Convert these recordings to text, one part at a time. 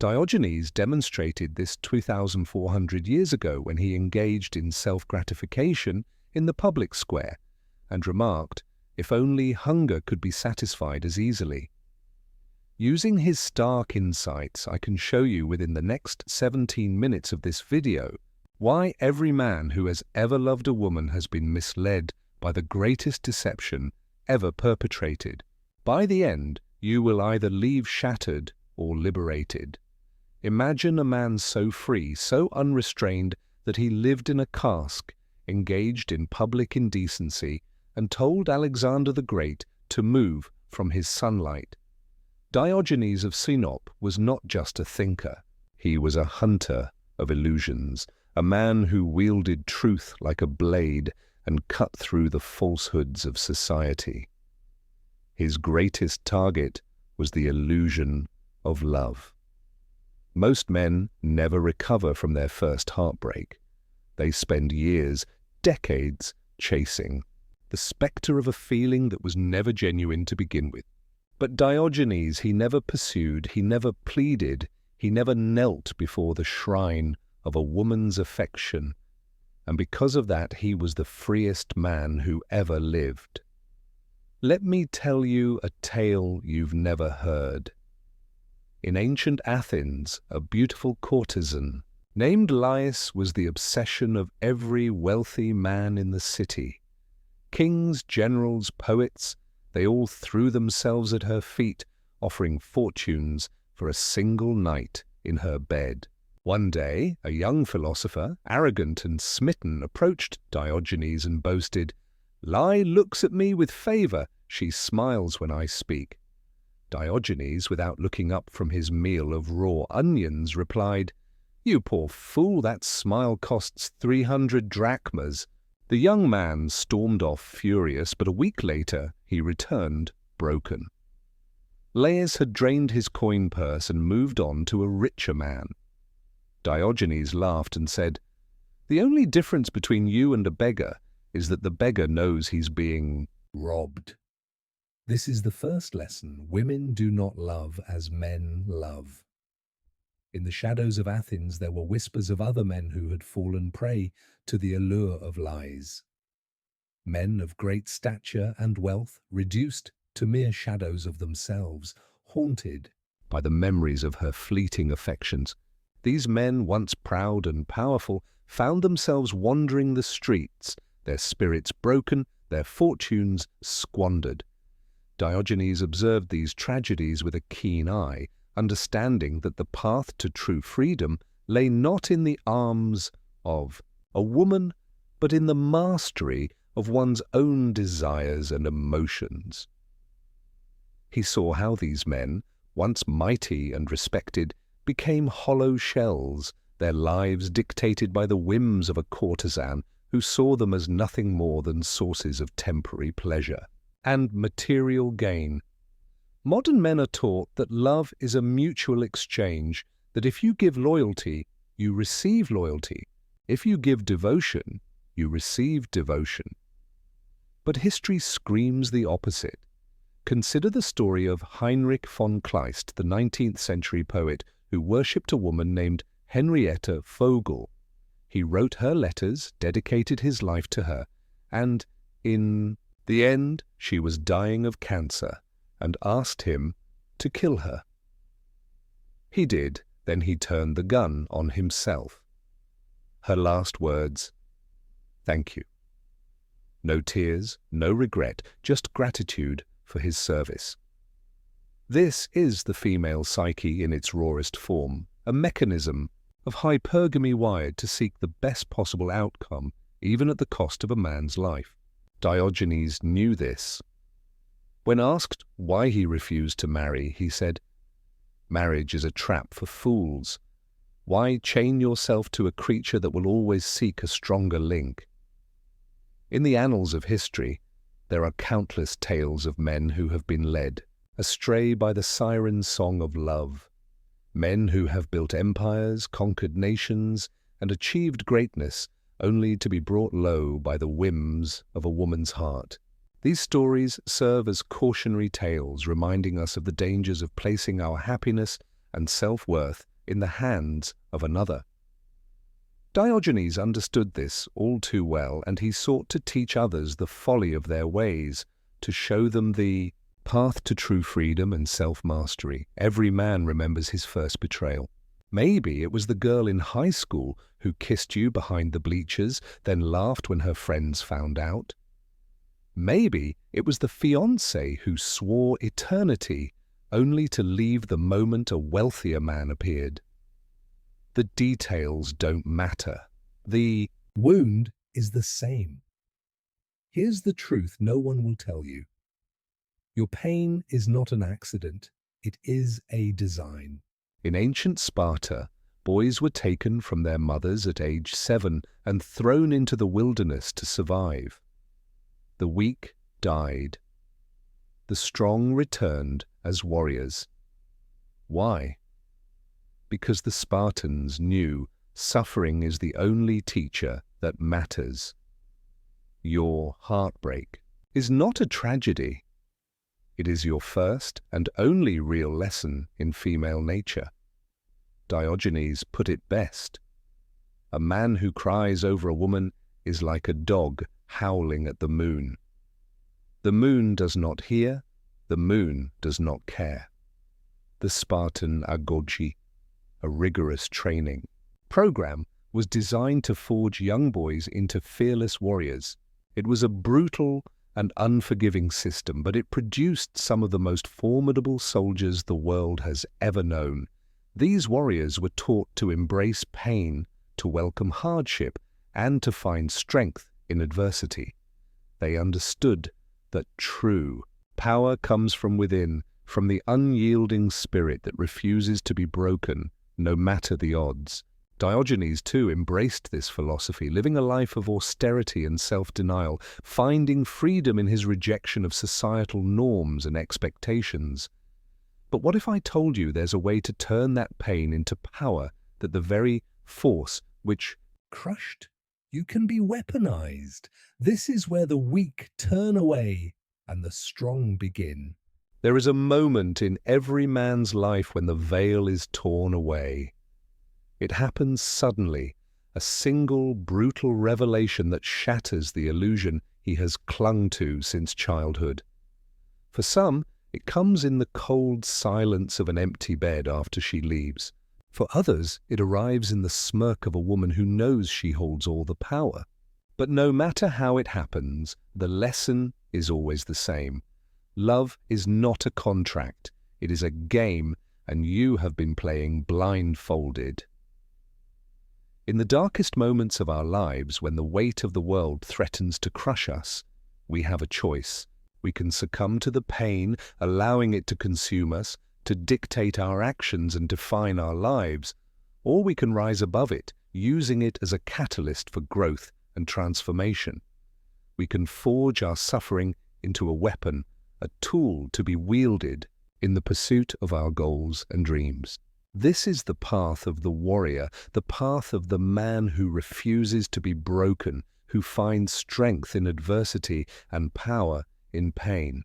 Diogenes demonstrated this 2,400 years ago when he engaged in self-gratification in the public square and remarked, "If only hunger could be satisfied as easily." Using his stark insights, I can show you within the next 17 minutes of this video why every man who has ever loved a woman has been misled by the greatest deception ever perpetrated. By the end, you will either leave shattered or liberated. Imagine a man so free, so unrestrained, that he lived in a cask, engaged in public indecency, and told Alexander the Great to move from his sunlight. Diogenes of Sinope was not just a thinker. He was a hunter of illusions, a man who wielded truth like a blade and cut through the falsehoods of society. His greatest target was the illusion of love. Most men never recover from their first heartbreak. They spend years, decades, chasing the spectre of a feeling that was never genuine to begin with. But Diogenes, he never pursued, he never pleaded, he never knelt before the shrine of a woman's affection, and because of that he was the freest man who ever lived. Let me tell you a tale you've never heard. In ancient Athens, a beautiful courtesan named Lais was the obsession of every wealthy man in the city. Kings, generals, poets, they all threw themselves at her feet, offering fortunes for a single night in her bed. One day, a young philosopher, arrogant and smitten, approached Diogenes and boasted, "Lai looks at me with favor, she smiles when I speak." Diogenes, without looking up from his meal of raw onions, replied, "You poor fool, that smile costs 300 drachmas." The young man stormed off furious, but a week later he returned broken. Laius had drained his coin purse and moved on to a richer man. Diogenes laughed and said, "The only difference between you and a beggar is that the beggar knows he's being robbed." This is the first lesson. Women do not love as men love. In the shadows of Athens there were whispers of other men who had fallen prey to the allure of lies. Men of great stature and wealth, reduced to mere shadows of themselves, haunted by the memories of her fleeting affections. These men, once proud and powerful, found themselves wandering the streets, their spirits broken, their fortunes squandered. Diogenes observed these tragedies with a keen eye, understanding that the path to true freedom lay not in the arms of a woman, but in the mastery of one's own desires and emotions. He saw how these men, once mighty and respected, became hollow shells, their lives dictated by the whims of a courtesan who saw them as nothing more than sources of temporary pleasure and material gain. Modern men are taught that love is a mutual exchange, that if you give loyalty, you receive loyalty. If you give devotion, you receive devotion. But history screams the opposite. Consider the story of Heinrich von Kleist, the 19th century poet who worshipped a woman named Henrietta Vogel. He wrote her letters, dedicated his life to her, and in the end she was dying of cancer and asked him to kill her. He did, then he turned the gun on himself. Her last words, "Thank you." No tears, no regret, just gratitude for his service. This is the female psyche in its rawest form, a mechanism of hypergamy wired to seek the best possible outcome, even at the cost of a man's life. Diogenes knew this. When asked why he refused to marry, he said, "Marriage is a trap for fools. Why chain yourself to a creature that will always seek a stronger link?" In the annals of history, there are countless tales of men who have been led astray by the siren song of love. Men who have built empires, conquered nations, and achieved greatness only to be brought low by the whims of a woman's heart. These stories serve as cautionary tales, reminding us of the dangers of placing our happiness and self-worth in the hands of another. Diogenes understood this all too well, and he sought to teach others the folly of their ways, to show them the path to true freedom and self-mastery. Every man remembers his first betrayal. Maybe it was the girl in high school who kissed you behind the bleachers, then laughed when her friends found out. Maybe it was the fiancé who swore eternity, only to leave the moment a wealthier man appeared. The details don't matter. The wound is the same. Here's the truth no one will tell you. Your pain is not an accident. It is a design. In ancient Sparta, boys were taken from their mothers at age 7 and thrown into the wilderness to survive. The weak died. The strong returned as warriors. Why? Because the Spartans knew suffering is the only teacher that matters. Your heartbreak is not a tragedy. It is your first and only real lesson in female nature. Diogenes put it best. A man who cries over a woman is like a dog howling at the moon. The moon does not hear, the moon does not care. The Spartan agoge, a rigorous training program, was designed to forge young boys into fearless warriors. It was a brutal and unforgiving system, but it produced some of the most formidable soldiers the world has ever known. These warriors were taught to embrace pain, to welcome hardship, and to find strength in adversity. They understood that true power comes from within, from the unyielding spirit that refuses to be broken, no matter the odds. Diogenes, too, embraced this philosophy, living a life of austerity and self-denial, finding freedom in his rejection of societal norms and expectations. But what if I told you there's a way to turn that pain into power, that the very force which crushed you can be weaponized? This is where the weak turn away and the strong begin. There is a moment in every man's life when the veil is torn away. It happens suddenly, a single brutal revelation that shatters the illusion he has clung to since childhood. For some, it comes in the cold silence of an empty bed after she leaves. For others, it arrives in the smirk of a woman who knows she holds all the power. But no matter how it happens, the lesson is always the same. Love is not a contract. It is a game, and you have been playing blindfolded. In the darkest moments of our lives, when the weight of the world threatens to crush us, we have a choice. We can succumb to the pain, allowing it to consume us, to dictate our actions and define our lives, or we can rise above it, using it as a catalyst for growth and transformation. We can forge our suffering into a weapon, a tool to be wielded in the pursuit of our goals and dreams. This is the path of the warrior, the path of the man who refuses to be broken, who finds strength in adversity and power in pain.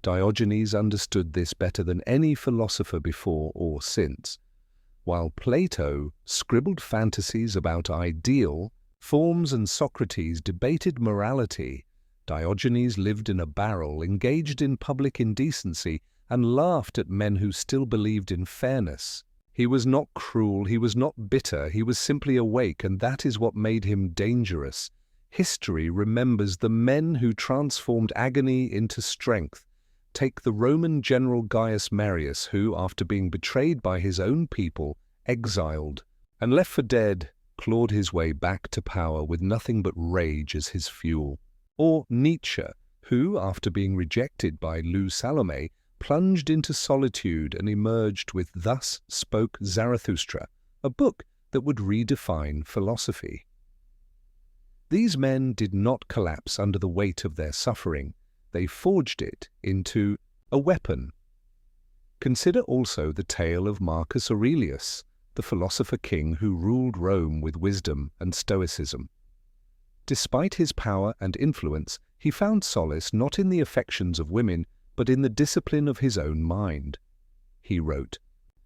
Diogenes understood this better than any philosopher before or since. While Plato scribbled fantasies about ideal forms and Socrates debated morality, Diogenes lived in a barrel, engaged in public indecency, and laughed at men who still believed in fairness. He was not cruel, he was not bitter, he was simply awake, and that is what made him dangerous. History remembers the men who transformed agony into strength. Take the Roman general Gaius Marius, who, after being betrayed by his own people, exiled, and left for dead, clawed his way back to power with nothing but rage as his fuel. Or Nietzsche, who, after being rejected by Lou Salome, plunged into solitude and emerged with Thus Spoke Zarathustra, a book that would redefine philosophy. These men did not collapse under the weight of their suffering. They forged it into a weapon. Consider also the tale of Marcus Aurelius, the philosopher king who ruled Rome with wisdom and stoicism. Despite his power and influence, he found solace not in the affections of women, but in the discipline of his own mind. He wrote,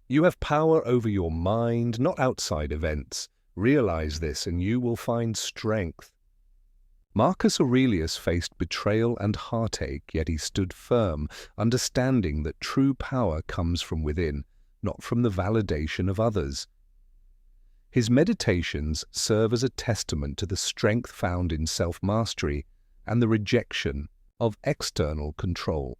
You have power over your mind, not outside events. Realize this and you will find strength. Marcus Aurelius faced betrayal and heartache, yet he stood firm, understanding that true power comes from within, not from the validation of others. His meditations serve as a testament to the strength found in self-mastery and the rejection of external control.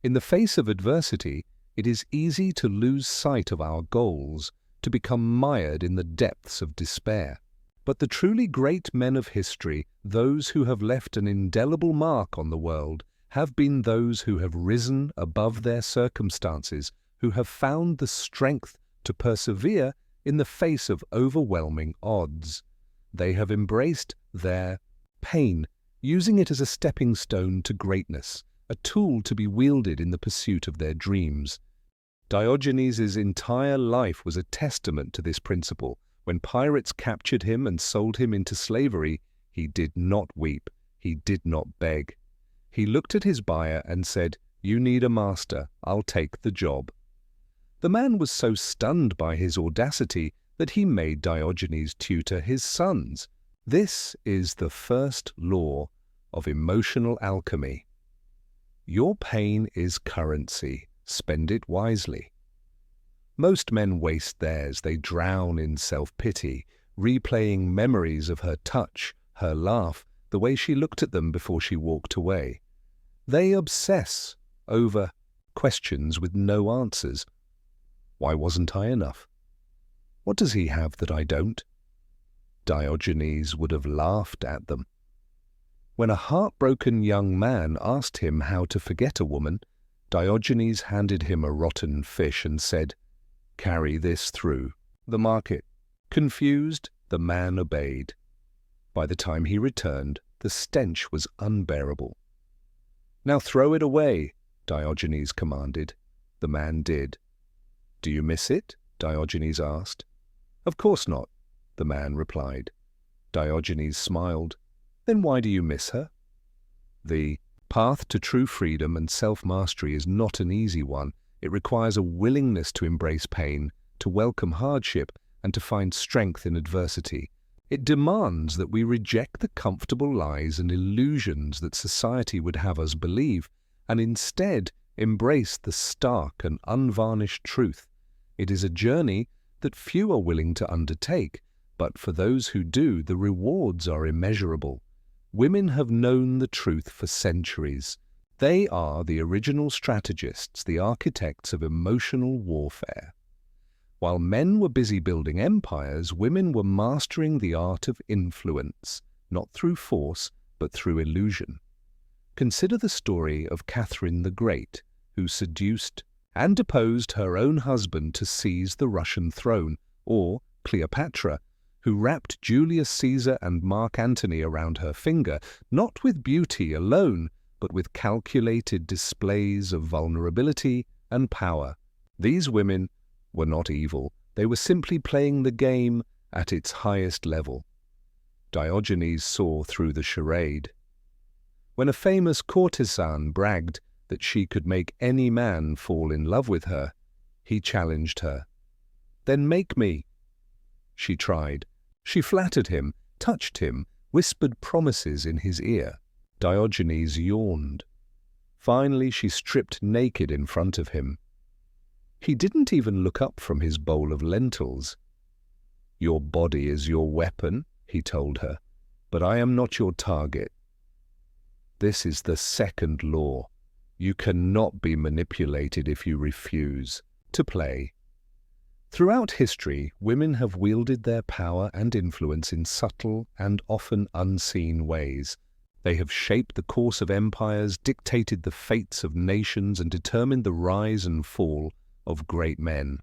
In the face of adversity, it is easy to lose sight of our goals, to become mired in the depths of despair. But the truly great men of history, those who have left an indelible mark on the world, have been those who have risen above their circumstances, who have found the strength to persevere in the face of overwhelming odds. They have embraced their pain, using it as a stepping stone to greatness, a tool to be wielded in the pursuit of their dreams. Diogenes' entire life was a testament to this principle. When pirates captured him and sold him into slavery, he did not weep, he did not beg. He looked at his buyer and said, "You need a master, I'll take the job." The man was so stunned by his audacity that he made Diogenes tutor his sons. This is the first law of emotional alchemy. Your pain is currency. Spend it wisely. Most men waste theirs. They drown in self-pity, replaying memories of her touch, her laugh, the way she looked at them before she walked away. They obsess over questions with no answers. Why wasn't I enough? What does he have that I don't? Diogenes would have laughed at them. When a heartbroken young man asked him how to forget a woman, Diogenes handed him a rotten fish and said, "Carry this through the market." Confused, the man obeyed. By the time he returned, the stench was unbearable. "Now throw it away," Diogenes commanded. The man did. "Do you miss it?" Diogenes asked. "Of course not," the man replied. Diogenes smiled. "Then why do you miss her?" The path to true freedom and self-mastery is not an easy one. It requires a willingness to embrace pain, to welcome hardship, and to find strength in adversity. It demands that we reject the comfortable lies and illusions that society would have us believe, and instead embrace the stark and unvarnished truth. It is a journey that few are willing to undertake, but for those who do, the rewards are immeasurable. Women have known the truth for centuries. They are the original strategists, the architects of emotional warfare. While men were busy building empires, women were mastering the art of influence, not through force, but through illusion. Consider the story of Catherine the Great, who seduced and deposed her own husband to seize the Russian throne, or Cleopatra, who wrapped Julius Caesar and Mark Antony around her finger, not with beauty alone, but with calculated displays of vulnerability and power. These women were not evil. They were simply playing the game at its highest level. Diogenes saw through the charade. When a famous courtesan bragged that she could make any man fall in love with her, he challenged her. "Then make me." She tried. She flattered him, touched him, whispered promises in his ear. Diogenes yawned. Finally, she stripped naked in front of him. He didn't even look up from his bowl of lentils. "Your body is your weapon," he told her, "but I am not your target." This is the second law. You cannot be manipulated if you refuse to play. Throughout history, women have wielded their power and influence in subtle and often unseen ways. They have shaped the course of empires, dictated the fates of nations, and determined the rise and fall of great men.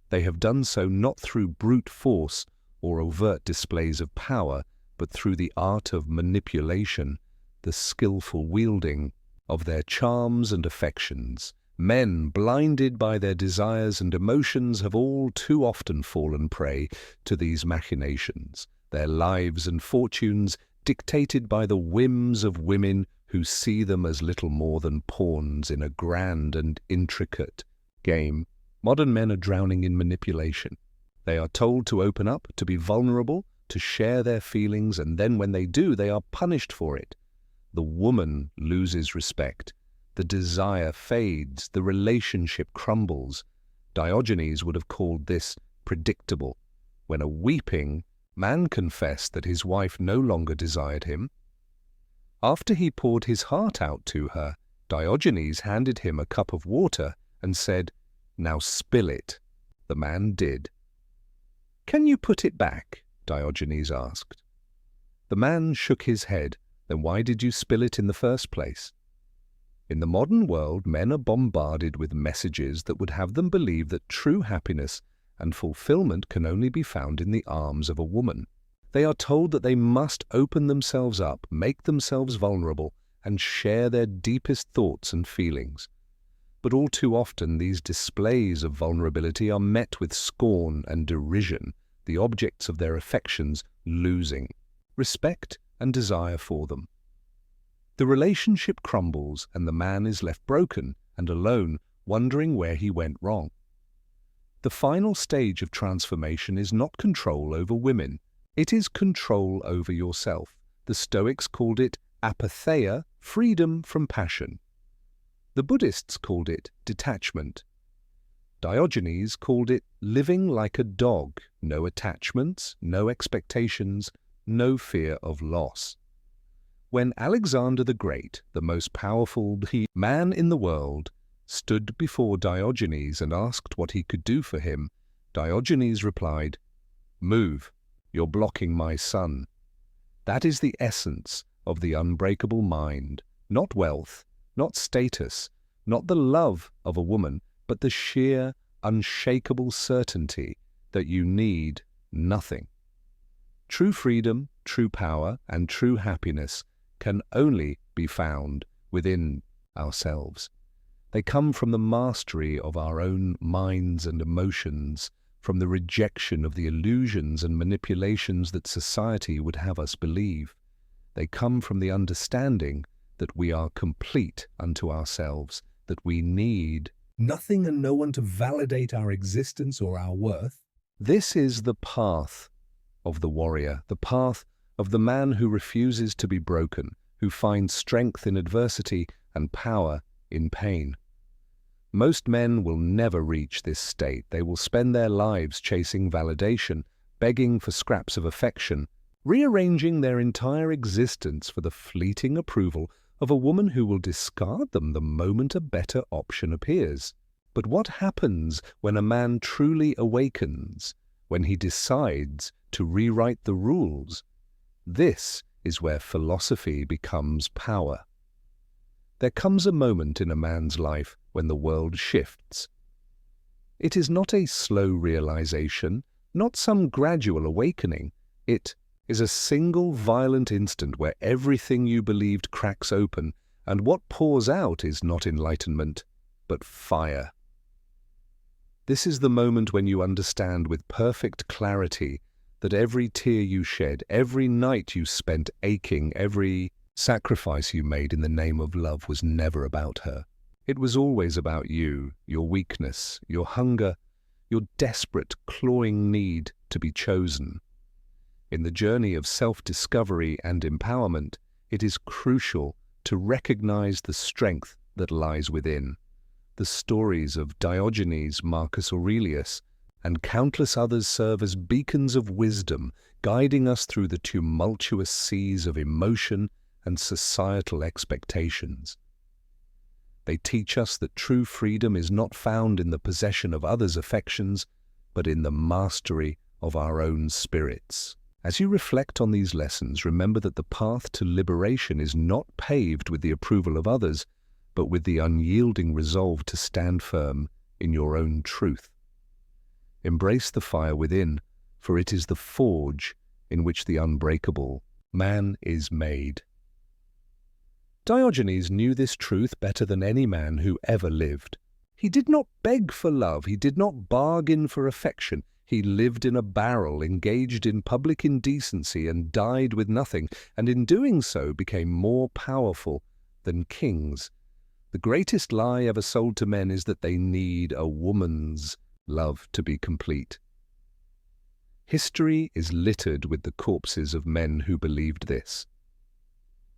They have done so not through brute force or overt displays of power, but through the art of manipulation, the skillful wielding of their charms and affections. Men, blinded by their desires and emotions, have all too often fallen prey to these machinations, their lives and fortunes dictated by the whims of women who see them as little more than pawns in a grand and intricate game. Modern men are drowning in manipulation. They are told to open up, to be vulnerable, to share their feelings, and then when they do, they are punished for it. The woman loses respect. The desire fades. The relationship crumbles. Diogenes would have called this predictable. When a weeping man confessed that his wife no longer desired him, after he poured his heart out to her, Diogenes handed him a cup of water and said, "Now spill it." The man did. "Can you put it back?" Diogenes asked. The man shook his head. "Then why did you spill it in the first place?" In the modern world, men are bombarded with messages that would have them believe that true happiness and fulfillment can only be found in the arms of a woman. They are told that they must open themselves up, make themselves vulnerable, and share their deepest thoughts and feelings. But all too often, these displays of vulnerability are met with scorn and derision, the objects of their affections losing respect and desire for them. The relationship crumbles and the man is left broken and alone, wondering where he went wrong. The final stage of transformation is not control over women. It is control over yourself. The Stoics called it apatheia, freedom from passion. The Buddhists called it detachment. Diogenes called it living like a dog, no attachments, no expectations, no fear of loss. When Alexander the Great, the most powerful man in the world, stood before Diogenes and asked what he could do for him, Diogenes replied, "Move, you're blocking my sun." That is the essence of the unbreakable mind, not wealth, not status, not the love of a woman, but the sheer, unshakable certainty that you need nothing. True freedom, true power, and true happiness can only be found within ourselves. They come from the mastery of our own minds and emotions, from the rejection of the illusions and manipulations that society would have us believe. They come from the understanding that we are complete unto ourselves, that we need nothing and no one to validate our existence or our worth. This is the path of the warrior, the path of the man who refuses to be broken, who finds strength in adversity and power in pain. Most men will never reach this state. They will spend their lives chasing validation, begging for scraps of affection, rearranging their entire existence for the fleeting approval of a woman who will discard them the moment a better option appears. But what happens when a man truly awakens, when he decides to rewrite the rules? This is where philosophy becomes power. There comes a moment in a man's life when the world shifts. It is not a slow realization, not some gradual awakening. It is a single violent instant where everything you believed cracks open, and what pours out is not enlightenment, but fire. This is the moment when you understand with perfect clarity that every tear you shed, every night you spent aching, every sacrifice you made in the name of love was never about her. It was always about you, your weakness, your hunger, your desperate, clawing need to be chosen. In the journey of self-discovery and empowerment, it is crucial to recognize the strength that lies within. The stories of Diogenes, Marcus Aurelius, and countless others serve as beacons of wisdom, guiding us through the tumultuous seas of emotion and societal expectations. They teach us that true freedom is not found in the possession of others' affections, but in the mastery of our own spirits. As you reflect on these lessons, remember that the path to liberation is not paved with the approval of others, but with the unyielding resolve to stand firm in your own truth. Embrace the fire within, for it is the forge in which the unbreakable man is made. Diogenes knew this truth better than any man who ever lived. He did not beg for love, he did not bargain for affection. He lived in a barrel, engaged in public indecency, and died with nothing, and in doing so became more powerful than kings. The greatest lie ever sold to men is that they need a woman's love to be complete. History is littered with the corpses of men who believed this.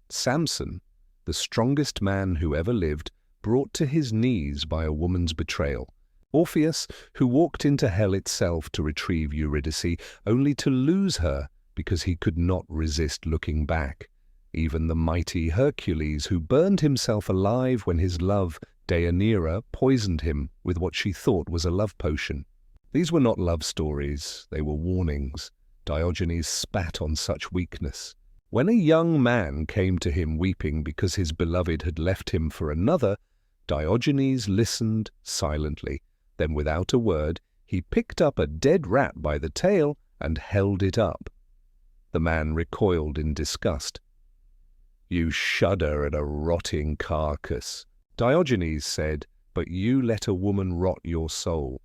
Samson, the strongest man who ever lived, brought to his knees by a woman's betrayal. Orpheus, who walked into hell itself to retrieve Eurydice, only to lose her because he could not resist looking back. Even the mighty Hercules, who burned himself alive when his love, Deianira, poisoned him with what she thought was a love potion. These were not love stories, they were warnings. Diogenes spat on such weakness. When a young man came to him weeping because his beloved had left him for another, Diogenes listened silently. Then, without a word, he picked up a dead rat by the tail and held it up. The man recoiled in disgust. "You shudder at a rotting carcass," Diogenes said, "but you let a woman rot your soul."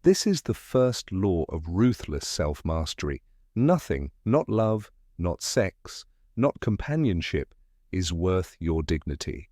This is the first law of ruthless self-mastery. Nothing, not love, not sex, not companionship, is worth your dignity.